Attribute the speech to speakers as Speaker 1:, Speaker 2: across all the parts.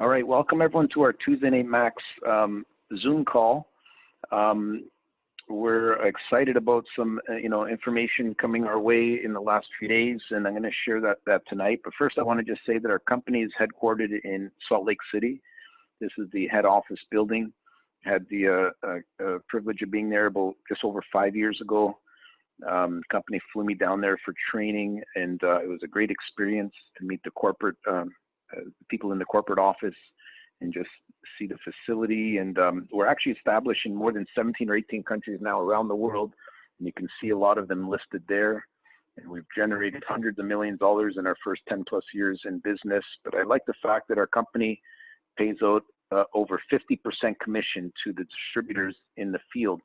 Speaker 1: All right, welcome everyone to our Tuesday Night Max Zoom call. We're excited about some information coming our way in the last few days, and I'm going to share that tonight. But first, I want to just say that our company is headquartered in Salt Lake City. This is the head office building. Had the privilege of being there about just over 5 years ago. The company flew me down there for training, and it was a great experience to meet the corporate people in the corporate office and just see the facility. And we're actually established in more than 17 or 18 countries now around the world, and you can see a lot of them listed there. And we've generated hundreds of millions of dollars in our first 10 plus years in business. But I like the fact that our company pays out over 50% commission to the distributors in the field.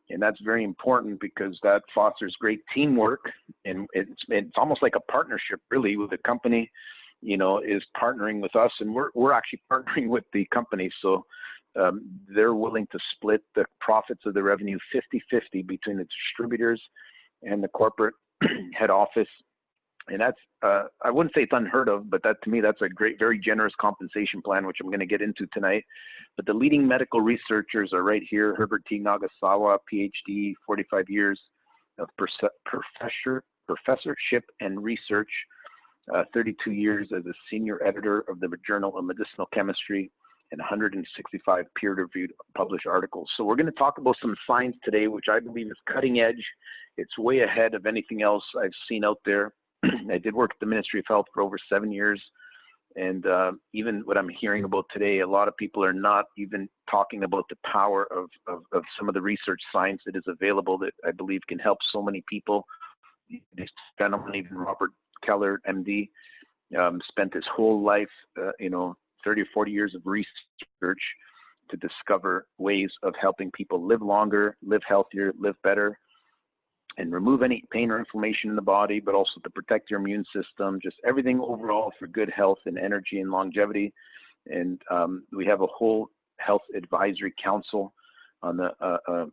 Speaker 1: And that's very important because that fosters great teamwork, and it's almost like a partnership really with the company, is partnering with us, and we're actually partnering with the company. So they're willing to split the profits of the revenue 50-50 between the distributors and the corporate head office. And that's, I wouldn't say it's unheard of, but that to me, that's a great, very generous compensation plan, which I'm going to get into tonight. But the leading medical researchers are right here. Herbert T. Nagasawa, PhD, 45 years of professorship and research, 32 years as a senior editor of the Journal of Medicinal Chemistry, and 165 peer-reviewed published articles. So we're going to talk about some science today, which I believe is cutting edge. It's way ahead of anything else I've seen out there. I did work at the Ministry of Health for over 7 years. And even what I'm hearing about today, a lot of people are not even talking about the power of some of the research science that is available that I believe can help so many people. This gentleman, even Robert Keller, MD, spent his whole life, 30 or 40 years of research to discover ways of helping people live longer, live healthier, live better, and remove any pain or inflammation in the body, but also to protect your immune system, just everything overall for good health and energy and longevity. And we have a whole health advisory council on the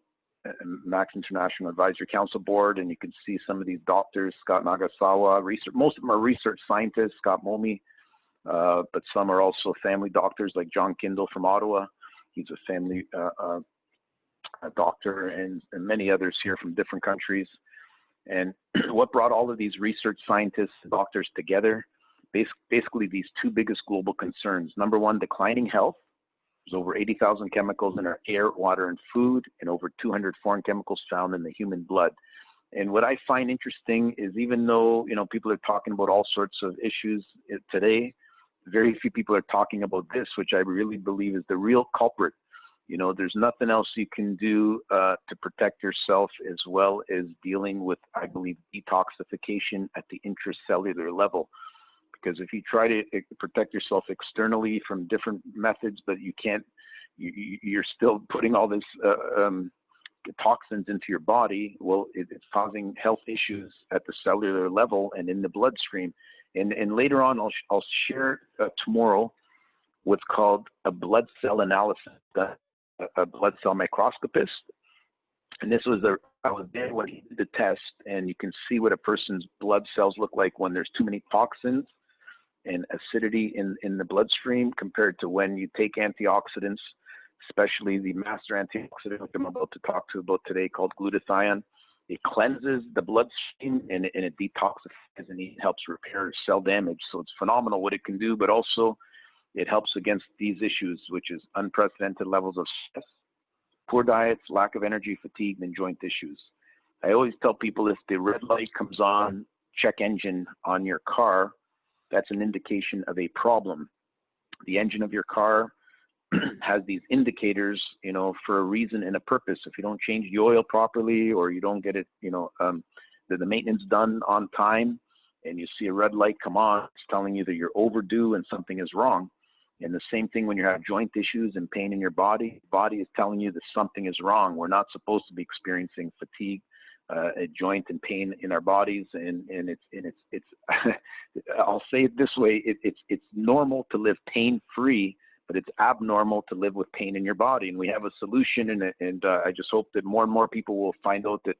Speaker 1: Max International Advisory Council Board, and you can see some of these doctors, Scott Nagasawa, most of them are research scientists, Scott Momi, but some are also family doctors like John Kindle from Ottawa. He's a family doctor, and many others here from different countries. And what brought all of these research scientists and doctors together, basically these two biggest global concerns. Number one, declining health. There's over 80,000 chemicals in our air, water, and food, and over 200 foreign chemicals found in the human blood. And what I find interesting is even though, people are talking about all sorts of issues today, very few people are talking about this, which I really believe is the real culprit. There's nothing else you can do to protect yourself as well as dealing with, I believe, detoxification at the intracellular level. Because if you try to protect yourself externally from different methods, but you can't, you're still putting all this toxins into your body. Well, it's causing health issues at the cellular level and in the bloodstream. And later on, I'll share tomorrow what's called a blood cell analysis, a blood cell microscopist. And this was I was there when he did the test, and you can see what a person's blood cells look like when there's too many toxins and acidity in the bloodstream compared to when you take antioxidants, especially the master antioxidant, which I'm about to talk to about today, called glutathione. It cleanses the bloodstream and it detoxifies, and it helps repair cell damage. So it's phenomenal what it can do, but also it helps against these issues, which is unprecedented levels of stress, poor diets, lack of energy, fatigue, and joint issues. I always tell people if the red light comes on, check engine on your car, that's an indication of a problem. The engine of your car has these indicators, for a reason and a purpose. If you don't change the oil properly, or you don't get it, the maintenance done on time, and you see a red light come on, it's telling you that you're overdue and something is wrong. And the same thing when you have joint issues and pain in your body, the body is telling you that something is wrong. We're not supposed to be experiencing fatigue, a joint and pain in our bodies, and it's I'll say it this way: it's normal to live pain-free, but it's abnormal to live with pain in your body. And we have a solution, and I just hope that more and more people will find out that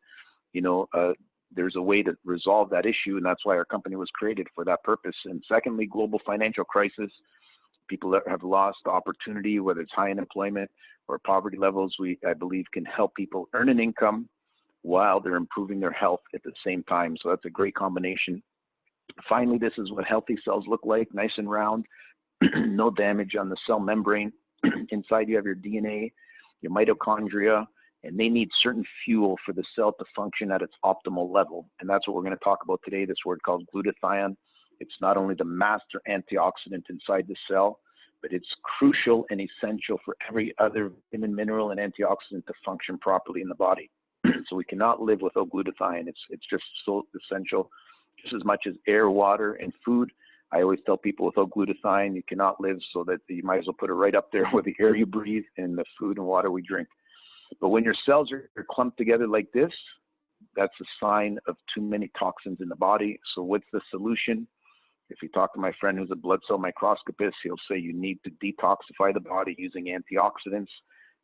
Speaker 1: there's a way to resolve that issue, and that's why our company was created, for that purpose. And secondly, global financial crisis. people that have lost opportunity, whether it's high unemployment or poverty levels, I believe can help people earn an income while they're improving their health at the same time. So that's a great combination. Finally, this is what healthy cells look like, nice and round, no damage on the cell membrane. Inside you have your DNA, your mitochondria, and they need certain fuel for the cell to function at its optimal level. And that's what we're going to talk about today, this word called glutathione. It's not only the master antioxidant inside the cell, but it's crucial and essential for every other vitamin, mineral, and antioxidant to function properly in the body. So we cannot live without glutathione. It's just so essential, just as much as air, water, and food. I always tell people without glutathione, you cannot live, so that you might as well put it right up there with the air you breathe and the food and water we drink. But when your cells are clumped together like this, that's a sign of too many toxins in the body. So what's the solution? If you talk to my friend who's a blood cell microscopist, he'll say you need to detoxify the body using antioxidants,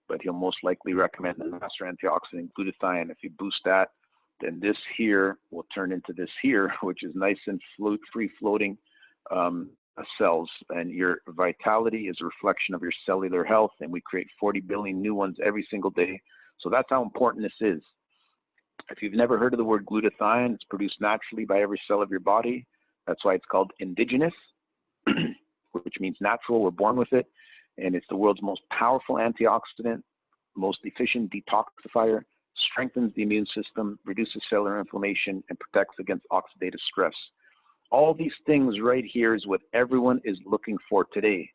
Speaker 1: but he'll most likely recommend the master antioxidant, glutathione. If you boost that, then this here will turn into this here, which is nice and free-floating cells. And your vitality is a reflection of your cellular health, and we create 40 billion new ones every single day. So that's how important this is. If you've never heard of the word glutathione, it's produced naturally by every cell of your body. That's why it's called indigenous, which means natural. We're born with it. And it's the world's most powerful antioxidant, most efficient detoxifier, strengthens the immune system, reduces cellular inflammation, and protects against oxidative stress. All these things right here is what everyone is looking for today.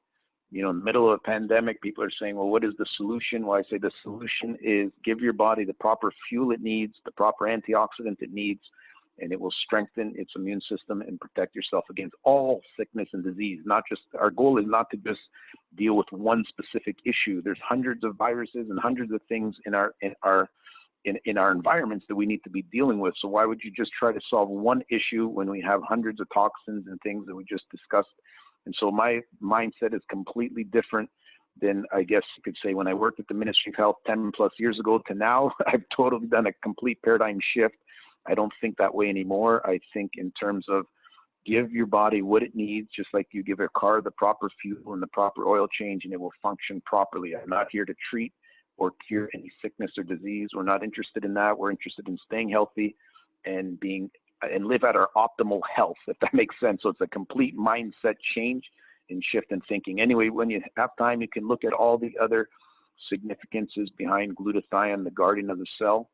Speaker 1: You know, in the middle of a pandemic, people are saying, well, what is the solution? Well, I say the solution is give your body the proper fuel it needs, the proper antioxidant it needs, and it will strengthen its immune system and protect yourself against all sickness and disease. Not just, our goal is not to just deal with one specific issue. There's hundreds of viruses and hundreds of things in our environments that we need to be dealing with. So why would you just try to solve one issue when we have hundreds of toxins and things that we just discussed? And so my mindset is completely different than, I guess you could say, when I worked at the Ministry of Health 10 plus years ago to now. I've totally done a complete paradigm shift. I don't think that way anymore. I think in terms of give your body what it needs, just like you give a car the proper fuel and the proper oil change, and it will function properly. I'm not here to treat or cure any sickness or disease. We're not interested in that. We're interested in staying healthy and live at our optimal health, if that makes sense. So it's a complete mindset change and shift in thinking. Anyway, when you have time, you can look at all the other significances behind glutathione, the guardian of the cell,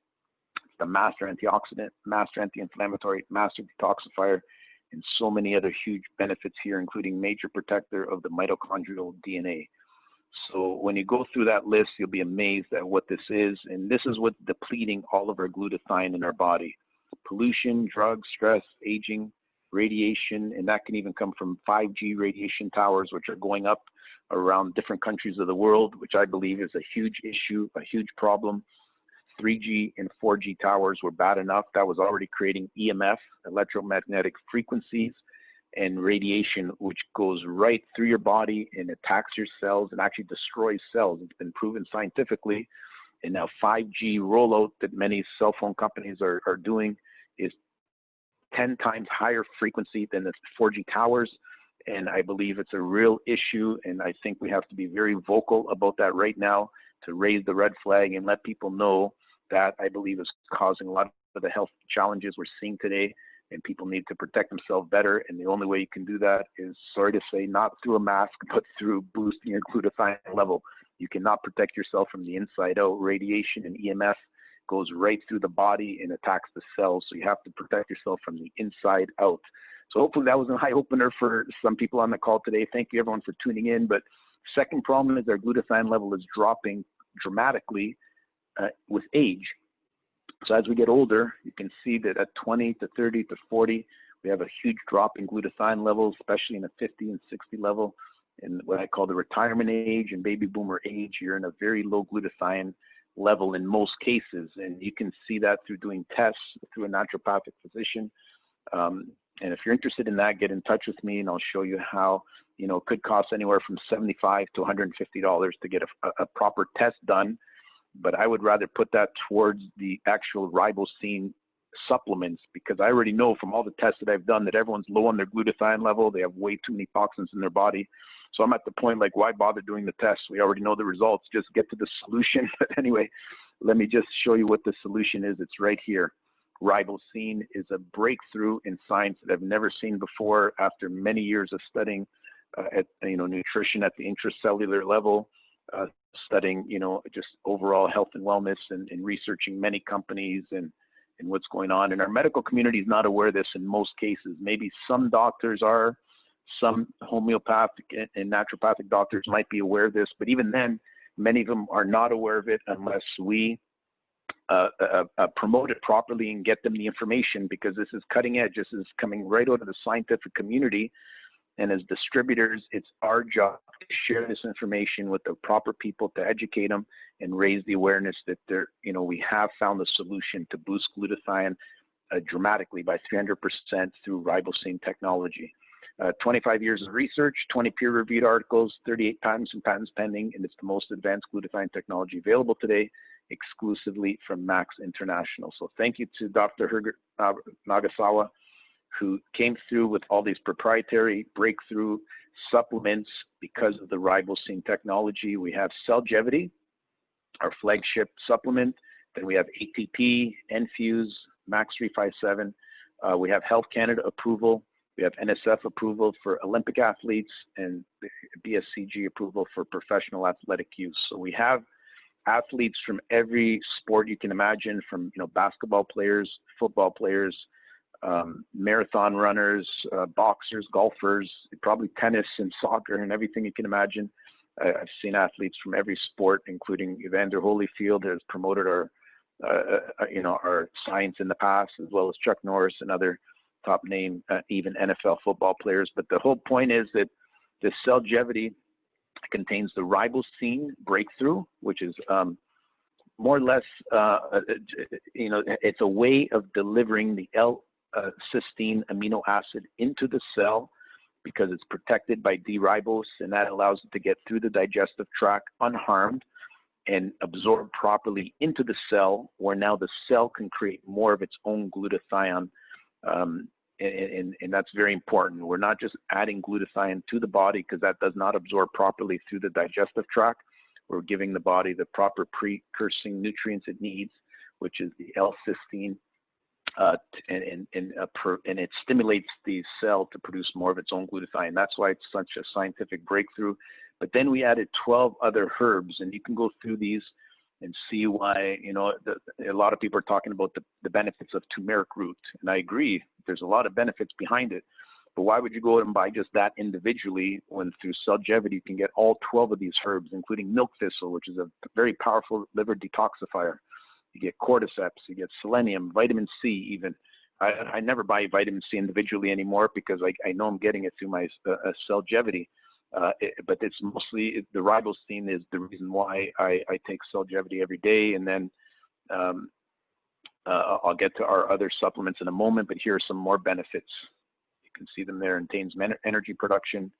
Speaker 1: the master antioxidant, master anti-inflammatory, master detoxifier, and so many other huge benefits here, including major protector of the mitochondrial DNA. So when you go through that list, you'll be amazed at what this is. And this is what's depleting all of our glutathione in our body. Pollution, drugs, stress, aging, radiation, and that can even come from 5G radiation towers, which are going up around different countries of the world, which I believe is a huge issue, a huge problem. 3G and 4G towers were bad enough. That was already creating EMF, electromagnetic frequencies, and radiation, which goes right through your body and attacks your cells and actually destroys cells. It's been proven scientifically. And now 5G rollout that many cell phone companies are doing is 10 times higher frequency than the 4G towers. And I believe it's a real issue. And I think we have to be very vocal about that right now to raise the red flag and let people know that I believe is causing a lot of the health challenges we're seeing today. And people need to protect themselves better. And the only way you can do that is, sorry to say, not through a mask, but through boosting your glutathione level. You cannot protect yourself from the inside out. Radiation and EMF goes right through the body and attacks the cells. So you have to protect yourself from the inside out. So hopefully that was an eye opener for some people on the call today. Thank you everyone for tuning in. But second problem is our glutathione level is dropping dramatically with age. So as we get older, you can see that at 20 to 30 to 40, we have a huge drop in glutathione levels, especially in the 50 and 60 level. And what I call the retirement age and baby boomer age, you're in a very low glutathione level in most cases. And you can see that through doing tests through a naturopathic physician. And if you're interested in that, get in touch with me and I'll show you how, you know, it could cost anywhere from $75 to $150 to get a proper test done. But I would rather put that towards the actual riboceine supplements, because I already know from all the tests that I've done that everyone's low on their glutathione level. They have way too many toxins in their body. So I'm at the point, like, why bother doing the tests? We already know the results. Just get to the solution. But anyway, let me just show you what the solution is. It's right here. Riboceine is a breakthrough in science that I've never seen before after many years of studying nutrition at the intracellular level, studying, just overall health and wellness, and researching many companies and what's going on. And our medical community is not aware of this in most cases. Maybe some doctors are, some homeopathic and naturopathic doctors might be aware of this, but even then, many of them are not aware of it unless we promote it properly and get them the information, because this is cutting edge. This is coming right out of the scientific community. And as distributors, it's our job to share this information with the proper people, to educate them and raise the awareness that we have found the solution to boost glutathione dramatically by 300% through Riboceine technology. 25 years of research, 20 peer-reviewed articles, 38 patents and patents pending, and it's the most advanced glutathione technology available today, exclusively from Max International. So thank you to Dr. Nagasawa, who came through with all these proprietary breakthrough supplements because of the Riboceine technology. We have Cellgevity, our flagship supplement. Then we have ATP, Enfuse, Max 357. We have Health Canada approval. We have NSF approval for Olympic athletes, and BSCG approval for professional athletic use. So we have athletes from every sport you can imagine, from basketball players, football players, marathon runners, boxers, golfers, probably tennis and soccer and everything you can imagine. I've seen athletes from every sport, including Evander Holyfield, has promoted our science in the past, as well as Chuck Norris and other top name, even NFL football players. But the whole point is that the Cellgevity contains the Riboceine breakthrough, which is more or less, it's a way of delivering the L-cysteine amino acid into the cell, because it's protected by D-ribose, and that allows it to get through the digestive tract unharmed and absorb properly into the cell, where now the cell can create more of its own glutathione. And that's very important. We're not just adding glutathione to the body, because that does not absorb properly through the digestive tract. We're giving the body the proper precursing nutrients it needs, which is the L-cysteine, and it stimulates the cell to produce more of its own glutathione. That's why it's such a scientific breakthrough. But then we added 12 other herbs, and you can go through these and see why, a lot of people are talking about the benefits of turmeric root. And I agree, there's a lot of benefits behind it. But why would you go out and buy just that individually, when through Cellgevity you can get all 12 of these herbs, including milk thistle, which is a very powerful liver detoxifier. You get cordyceps, you get selenium, vitamin C even. I never buy vitamin C individually anymore, because I know I'm getting it through my Cellgevity. But it's mostly the Riboceine is the reason why I take Cellgevity every day. And then I'll get to our other supplements in a moment, but here are some more benefits. You can see them there. It contains energy production,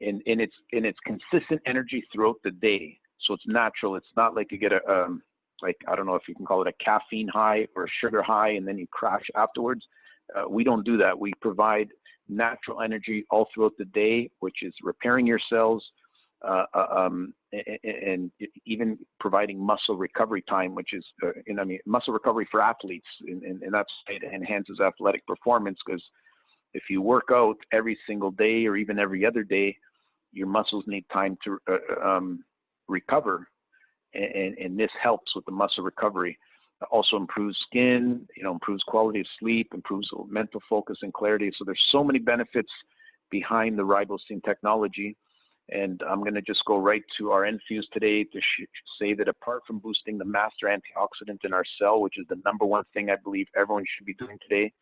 Speaker 1: and it's consistent energy throughout the day. So it's natural. It's not like you get I don't know if you can call it a caffeine high or a sugar high, and then you crash afterwards. We don't do that. We provide natural energy all throughout the day, which is repairing your cells, and even providing muscle recovery time, which is, muscle recovery for athletes, and that's, it enhances athletic performance, because if you work out every single day or even every other day, your muscles need time to recover, and this helps with the muscle recovery. Also improves skin, improves quality of sleep, improves mental focus and clarity. So there's so many benefits behind the Riboceine technology. And I'm going to just go right to our Enfuse today to say that apart from boosting the master antioxidant in our cell, which is the #1 thing I believe everyone should be doing today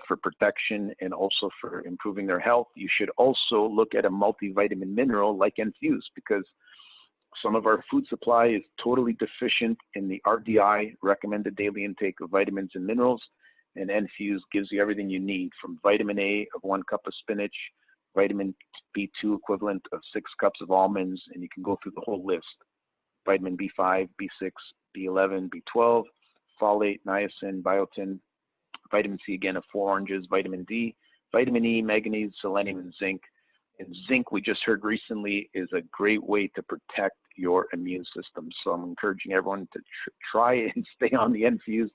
Speaker 1: for protection and also for improving their health, you should also look at a multivitamin mineral like Enfuse, because some of our food supply is totally deficient in the RDI, recommended daily intake of vitamins and minerals, and Enfuse gives you everything you need, from vitamin A of 1 cup of spinach, vitamin B2 equivalent of 6 cups of almonds, and you can go through the whole list. Vitamin B5, B6, B11, B12, folate, niacin, biotin, vitamin C, again, of 4 oranges, vitamin D, vitamin E, manganese, selenium, and zinc. And zinc, we just heard recently, is a great way to protect your immune system. So I'm encouraging everyone to try and stay on the Enfuse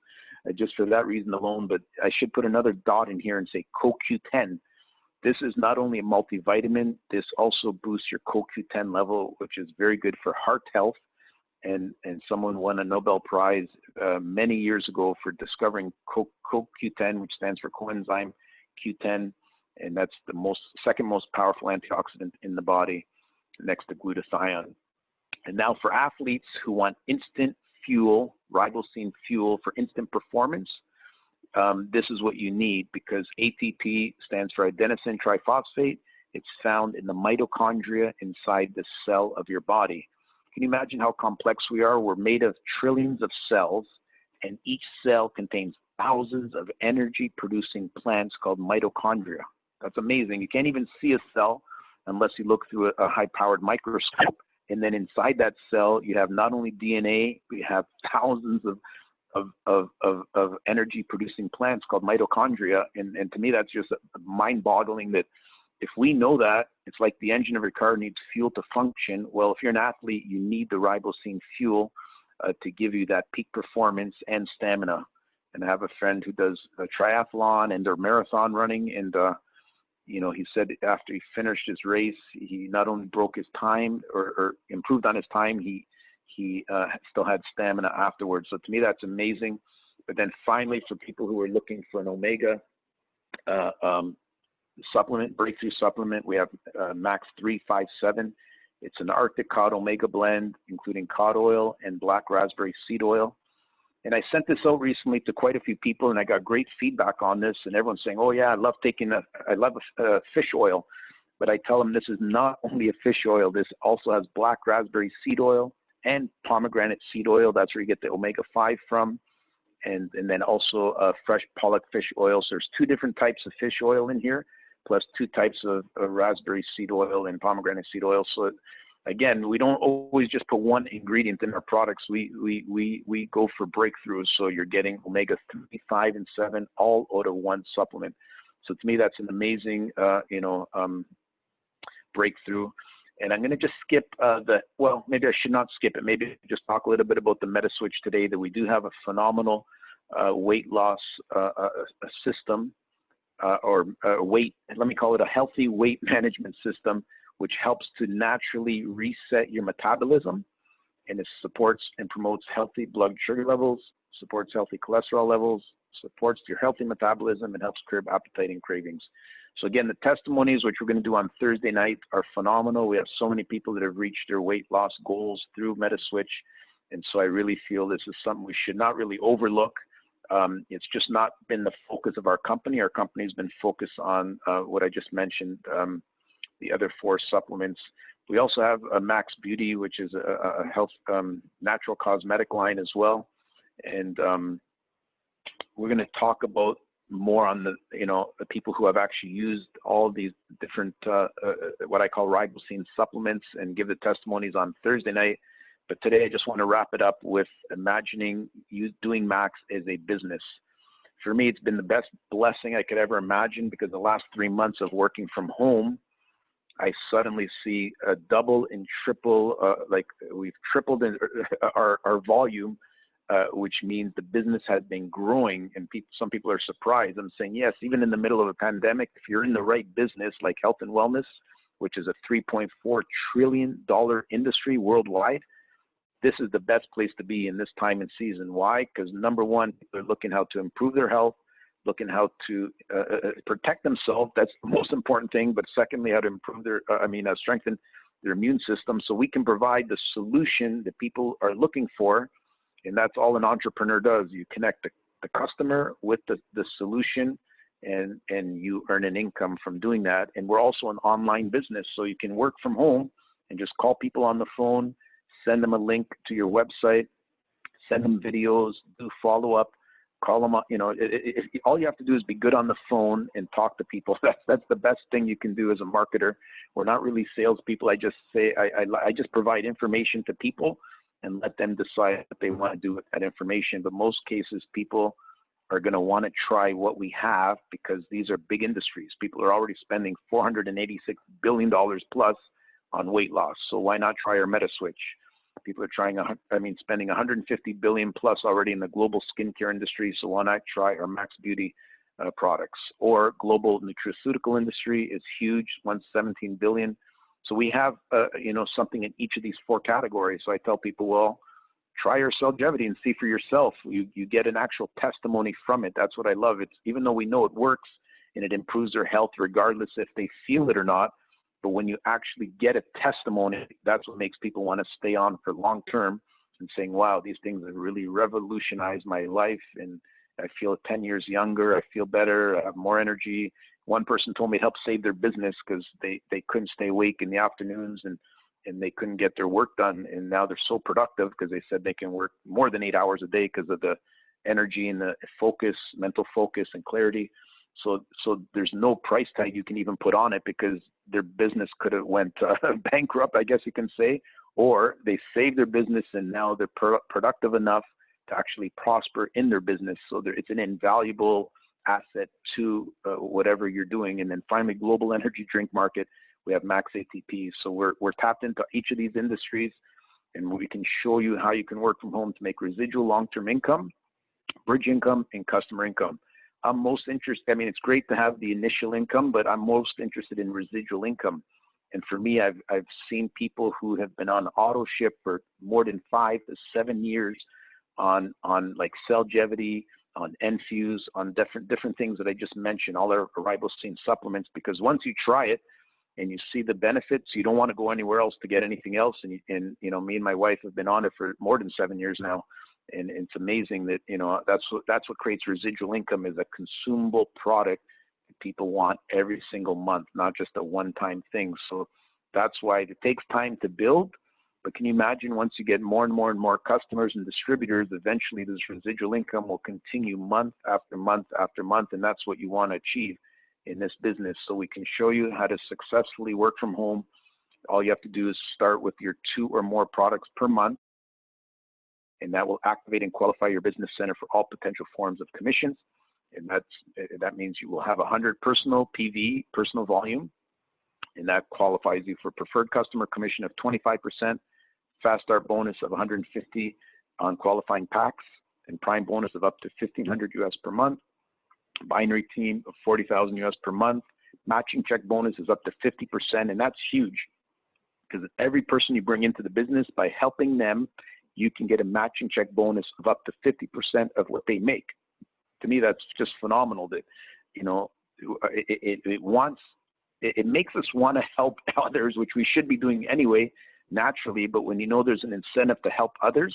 Speaker 1: just for that reason alone. But I should put another dot in here and say CoQ10. This is not only a multivitamin, this also boosts your CoQ10 level, which is very good for heart health. And someone won a Nobel Prize many years ago for discovering CoQ10, which stands for coenzyme Q10, and that's the second most powerful antioxidant in the body, next to glutathione. And now for athletes who want instant fuel, ribosine fuel for instant performance, this is what you need, because ATP stands for adenosine triphosphate. It's found in the mitochondria inside the cell of your body. Can you imagine how complex we are? We're made of trillions of cells, and each cell contains thousands of energy-producing plants called mitochondria. That's amazing. You can't even see a cell unless you look through a high-powered microscope. And then inside that cell, you have not only DNA, you have thousands of energy-producing plants called mitochondria. And to me, that's just mind-boggling that if we know that, it's like the engine of your car needs fuel to function. Well, if you're an athlete, you need the ribosine fuel to give you that peak performance and stamina. And I have a friend who does a triathlon and or marathon running, and you know, he said after he finished his race, he not only broke his time or improved on his time, he still had stamina afterwards. So to me, that's amazing. But then finally, for people who are looking for an omega supplement, breakthrough supplement, we have Max 357. It's an Arctic cod omega blend, including cod oil and black raspberry seed oil. And I sent this out recently to quite a few people, and I got great feedback on this. And everyone's saying, "Oh yeah, I love fish oil." But I tell them this is not only a fish oil. This also has black raspberry seed oil and pomegranate seed oil. That's where you get the omega-5 from. And then also fresh pollock fish oil. So there's 2 different types of fish oil in here, plus 2 types of raspberry seed oil and pomegranate seed oil. So again, we don't always just put one ingredient in our products. We go for breakthroughs. So you're getting omega-3, 5, and 7 all out of one supplement. So to me, that's an amazing, breakthrough. And I'm going to just skip well, maybe I should not skip it. Maybe just talk a little bit about the MetaSwitch today, that we do have a phenomenal weight loss system or weight, let me call it a healthy weight management system, which helps to naturally reset your metabolism, and it supports and promotes healthy blood sugar levels, supports healthy cholesterol levels, supports your healthy metabolism, and helps curb appetite and cravings. So again, the testimonies, which we're going to do on Thursday night, are phenomenal. We have so many people that have reached their weight loss goals through MetaSwitch, and so I really feel this is something we should not really overlook. It's just not been the focus of our company. Our company's been focused on what I just mentioned, the other 4 supplements. We also have a Max Beauty, which is a health natural cosmetic line as well. And we're going to talk about more on the people who have actually used all these different what I call ribosine supplements, and give the testimonies on Thursday night. But today I just want to wrap it up with imagining you doing Max as a business. For me, it's been the best blessing I could ever imagine, because the last 3 months of working from home, I suddenly see a double and triple, like we've tripled in our volume, which means the business has been growing, and some people are surprised. I'm saying, yes, even in the middle of a pandemic, if you're in the right business like health and wellness, which is a $3.4 trillion industry worldwide, this is the best place to be in this time and season. Why? Because number one, they're looking how to improve their health, looking how to protect themselves. That's the most important thing. But secondly, how to improve strengthen their immune system, so we can provide the solution that people are looking for. And that's all an entrepreneur does. You connect the customer with the solution, and you earn an income from doing that. And we're also an online business, so you can work from home and just call people on the phone, send them a link to your website, send them videos, do follow-up, call them up. All you have to do is be good on the phone and talk to people. That's the best thing you can do as a marketer. We're not really salespeople. I just say I just provide information to people and let them decide what they want to do with that information. But most cases, people are going to want to try what we have because these are big industries. People are already spending $486 billion plus on weight loss. So why not try our MetaSwitch? People are spending 150 billion plus already in the global skincare industry. So why not try our Max Beauty products? Or global nutraceutical industry is huge, 117 billion. So we have, something in each of these four categories. So I tell people, well, try your Cellgevity and see for yourself. You get an actual testimony from it. That's what I love. It's even though we know it works and it improves their health regardless if they feel it or not, but when you actually get a testimony, that's what makes people want to stay on for long term and saying, wow, these things have really revolutionized my life and I feel 10 years younger, I feel better, I have more energy. One person told me it helped save their business because they couldn't stay awake in the afternoons and they couldn't get their work done. And now they're so productive because they said they can work more than 8 hours a day because of the energy and the focus, mental focus and clarity. So there's no price tag you can even put on it because their business could have went bankrupt, I guess you can say, or they saved their business and now they're productive enough to actually prosper in their business. So it's an invaluable asset to whatever you're doing. And then finally, global energy drink market, we have Max ATP. So we're tapped into each of these industries, and we can show you how you can work from home to make residual long-term income, bridge income, and customer income. I'm most interested, it's great to have the initial income, but I'm most interested in residual income. And for me, I've seen people who have been on auto ship for more than 5 to 7 years on like Cellgevity, on Enfuse, on different things that I just mentioned, all our ribosine supplements, because once you try it and you see the benefits, you don't want to go anywhere else to get anything else. And me and my wife have been on it for more than 7 years now. And it's amazing that, that's what creates residual income, is a consumable product that people want every single month, not just a one-time thing. So that's why it takes time to build. But can you imagine once you get more and more and more customers and distributors, eventually this residual income will continue month after month after month. And that's what you want to achieve in this business. So we can show you how to successfully work from home. All you have to do is start with your 2 or more products per month. And that will activate and qualify your business center for all potential forms of commissions. And that means you will have 100 personal PV, personal volume. And that qualifies you for preferred customer commission of 25%, fast start bonus of 150 on qualifying packs, and prime bonus of up to $1,500 US per month, binary team of 40,000 US per month, matching check bonus is up to 50%, and that's huge because every person you bring into the business, by helping them, you can get a matching check bonus of up to 50% of what they make. To me, that's just phenomenal. That it makes us want to help others, which we should be doing anyway, naturally. But when there's an incentive to help others,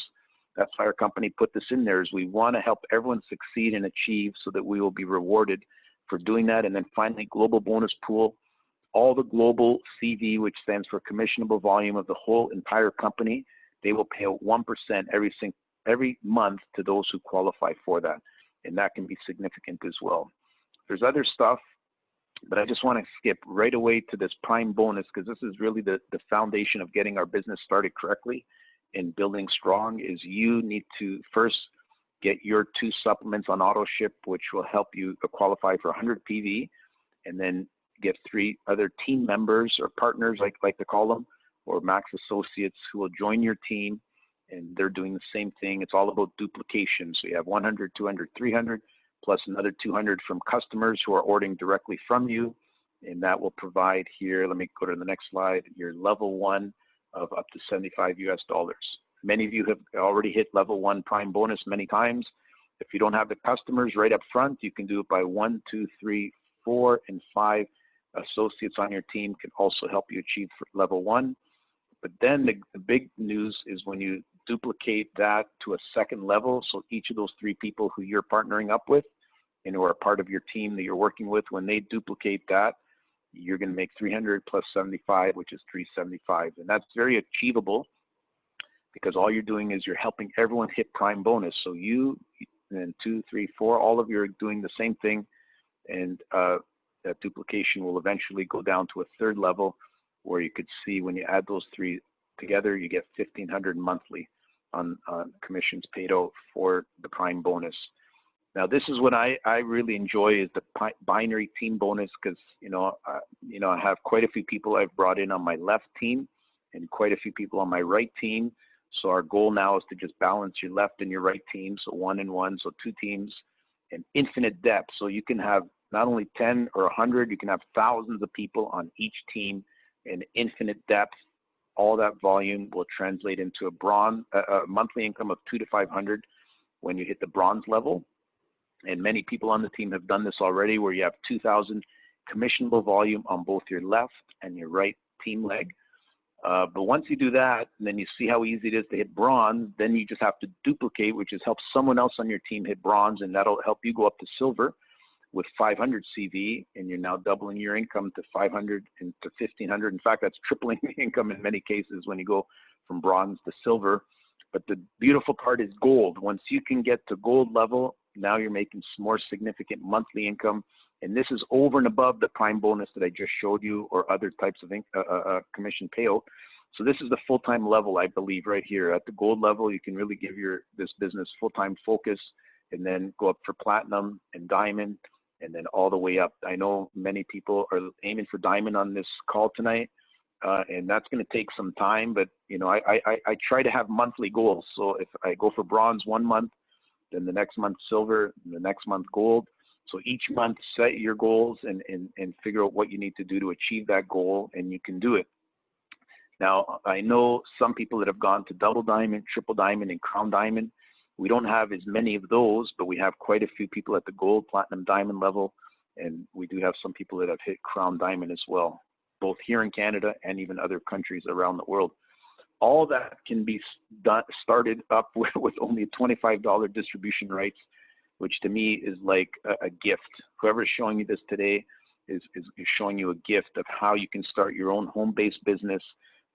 Speaker 1: that's why our company put this in there, is we want to help everyone succeed and achieve so that we will be rewarded for doing that. And then finally, global bonus pool, all the global CV, which stands for commissionable volume of the whole entire company, they will pay out 1% every month to those who qualify for that. And that can be significant as well. There's other stuff, but I just want to skip right away to this prime bonus, because this is really the foundation of getting our business started correctly and building strong. Is you need to first get your 2 supplements on auto ship, which will help you qualify for 100 PV, and then get 3 other team members or partners, like to call them, or Max associates, who will join your team, and they're doing the same thing. It's all about duplication. So you have 100, 200, 300, plus another 200 from customers who are ordering directly from you. And that will provide here, let me go to the next slide, your level 1 of up to $75 US. Many of you have already hit level 1 prime bonus many times. If you don't have the customers right up front, you can do it by 1, 2, 3, 4, and 5 associates on your team can also help you achieve level 1. But then the big news is when you duplicate that to a second level, so each of those 3 people who you're partnering up with and who are part of your team that you're working with, when they duplicate that, you're going to make 300 plus 75, which is 375. And that's very achievable because all you're doing is you're helping everyone hit prime bonus. So you and 2, 3, 4, all of you are doing the same thing. And that duplication will eventually go down to a 3rd level, where you could see when you add those 3 together, you get $1,500 monthly on commissions paid out for the prime bonus. Now, this is what I really enjoy is the binary team bonus because, I have quite a few people I've brought in on my left team and quite a few people on my right team. So our goal now is to just balance your left and your right team. So 1 and 1, so 2 teams and infinite depth. So you can have not only 10 or 100, you can have thousands of people on each team and infinite depth. All that volume will translate into a monthly income of 200 to 500 when you hit the bronze level. And many people on the team have done this already, where you have 2,000 commissionable volume on both your left and your right team leg. But once you do that, and then you see how easy it is to hit bronze, then you just have to duplicate, which is help someone else on your team hit bronze, and that'll help you go up to silver with 500 CV, and you're now doubling your income to 500 and to 1,500. In fact, that's tripling the income in many cases when you go from bronze to silver. But the beautiful part is gold. Once you can get to gold level, now you're making more significant monthly income. And this is over and above the prime bonus that I just showed you or other types of commission payout. So this is the full-time level, I believe, right here. At the gold level, you can really give this business full-time focus and then go up for platinum and diamond and then all the way up. I know many people are aiming for diamond on this call tonight. And that's going to take some time, but I try to have monthly goals. So if I go for bronze 1 month, then the next month silver, and the next month gold. So each month set your goals and figure out what you need to do to achieve that goal, and you can do it. Now, I know some people that have gone to double diamond, triple diamond, and crown diamond. We don't have as many of those, but we have quite a few people at the gold, platinum, diamond level, and we do have some people that have hit crown diamond as well, both here in Canada and even other countries around the world. All that can be started up with only $25 distribution rights, which to me is like a gift. Whoever's showing you this today is showing you a gift of how you can start your own home-based business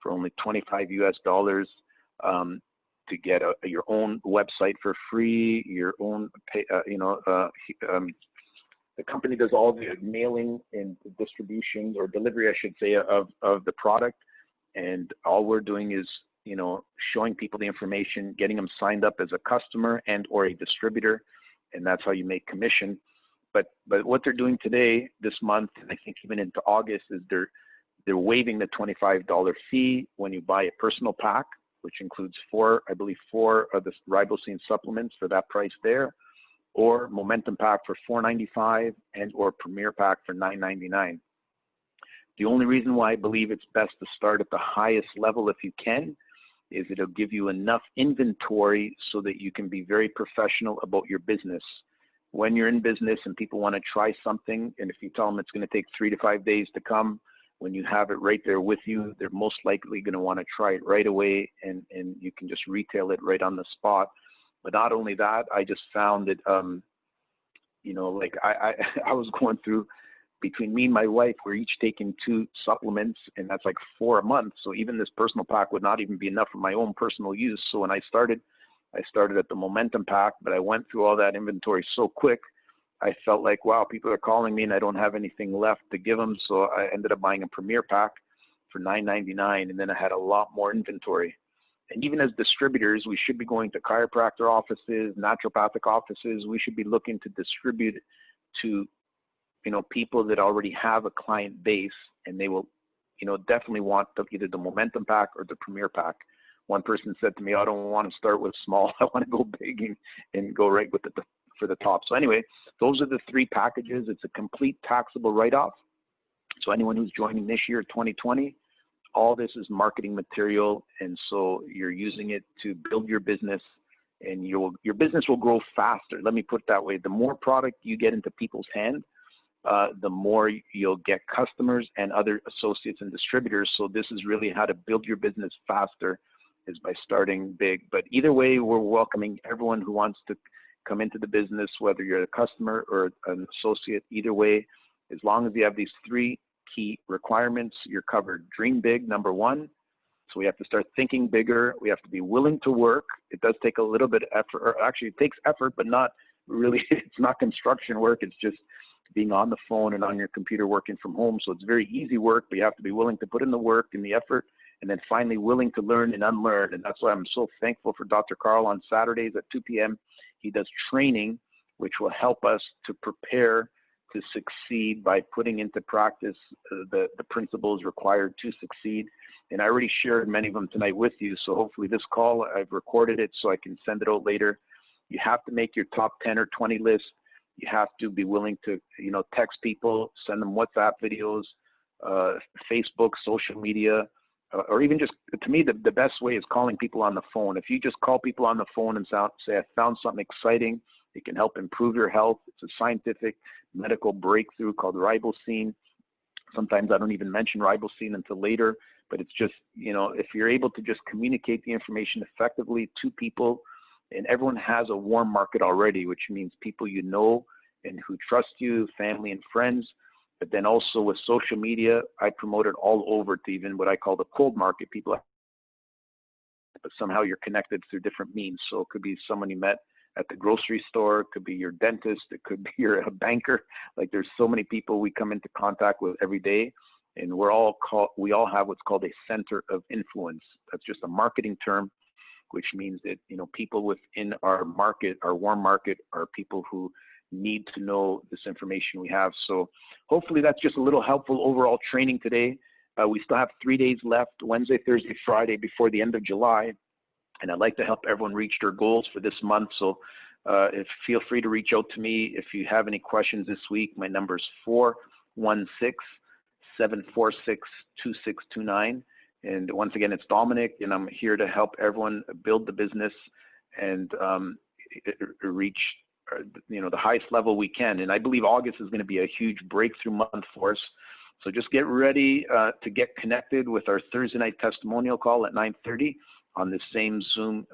Speaker 1: for only $25 US to get your own website for free, your own, the company does all the mailing and distribution or delivery, I should say, of the product. And all we're doing is, showing people the information, getting them signed up as a customer and or a distributor. And that's how you make commission. But what they're doing today, this month, and I think even into August, is they're waiving the $25 fee when you buy a personal pack, which includes four of the Riboceine supplements for that price there, or Momentum Pack for $4.95 and or Premier Pack for $9.99. The only reason why I believe it's best to start at the highest level if you can is it'll give you enough inventory so that you can be very professional about your business. When you're in business and people want to try something, and if you tell them it's going to take 3 to 5 days to come, when you have it right there with you, they're most likely going to want to try it right away, and you can just retail it right on the spot. But not only that, I just found that, I was going through, between me and my wife, we're each taking 2 supplements, and that's like 4 a month. So even this personal pack would not even be enough for my own personal use. So when I started at the Momentum Pack, but I went through all that inventory so quick, I felt like, wow, people are calling me and I don't have anything left to give them. So I ended up buying a Premier Pack for $9.99, and then I had a lot more inventory. And even as distributors, we should be going to chiropractor offices, naturopathic offices. We should be looking to distribute to people that already have a client base, and they will, definitely want either the Momentum Pack or the Premier Pack. One person said to me, I don't want to start with small. I want to go big and go right with for the top. So anyway, those are the 3 packages. It's a complete taxable write-off. So anyone who's joining this year, 2020, all this is marketing material. And so you're using it to build your business, and your business will grow faster. Let me put it that way. The more product you get into people's hands, the more you'll get customers and other associates and distributors. So this is really how to build your business faster, is by starting big. But either way, we're welcoming everyone who wants to come into the business, whether you're a customer or an associate. Either way, as long as you have these 3 key requirements, you're covered. Dream big, number 1. So we have to start thinking bigger. We have to be willing to work. It does take a little bit of effort, or actually it takes effort, but not really, it's not construction work. It's just being on the phone and on your computer working from home. So it's very easy work, but you have to be willing to put in the work and the effort, and then finally willing to learn and unlearn. And that's why I'm so thankful for Dr. Carl on Saturdays at 2 p.m. He does training which will help us to prepare to succeed by putting into practice the principles required to succeed. And I already shared many of them tonight with you, so hopefully this call, I've recorded it so I can send it out later. You have to make your top 10 or 20 list. You have to be willing to, text people, send them WhatsApp videos, Facebook, social media, or even just, to me, the best way is calling people on the phone. If you just call people on the phone and say, I found something exciting, it can help improve your health. It's a scientific medical breakthrough called ribosine. Sometimes I don't even mention ribosine until later, but it's just, if you're able to just communicate the information effectively to people, and everyone has a warm market already, which means people and who trust you, family and friends. But then also with social media, I promote it all over to even what I call the cold market people, but somehow you're connected through different means. So it could be someone you met at the grocery store, it could be your dentist, it could be your banker. Like there's so many people we come into contact with every day, and we all have what's called a center of influence. That's just a marketing term, which means that, people within our market, our warm market, are people who need to know this information we have. So hopefully that's just a little helpful overall training today. We still have 3 days left, Wednesday, Thursday, Friday, before the end of July. And I'd like to help everyone reach their goals for this month. So feel free to reach out to me if you have any questions this week. My number is 416-746-2629. And once again, it's Dominic, and I'm here to help everyone build the business and reach the highest level we can. And I believe August is going to be a huge breakthrough month for us. So just get ready to get connected with our Thursday night testimonial call at 9:30 on the same Zoom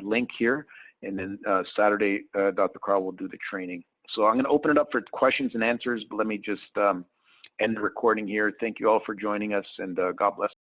Speaker 1: link here. And then Saturday, Dr. Carl will do the training. So I'm going to open it up for questions and answers, but let me just end the recording here. Thank you all for joining us, and God bless.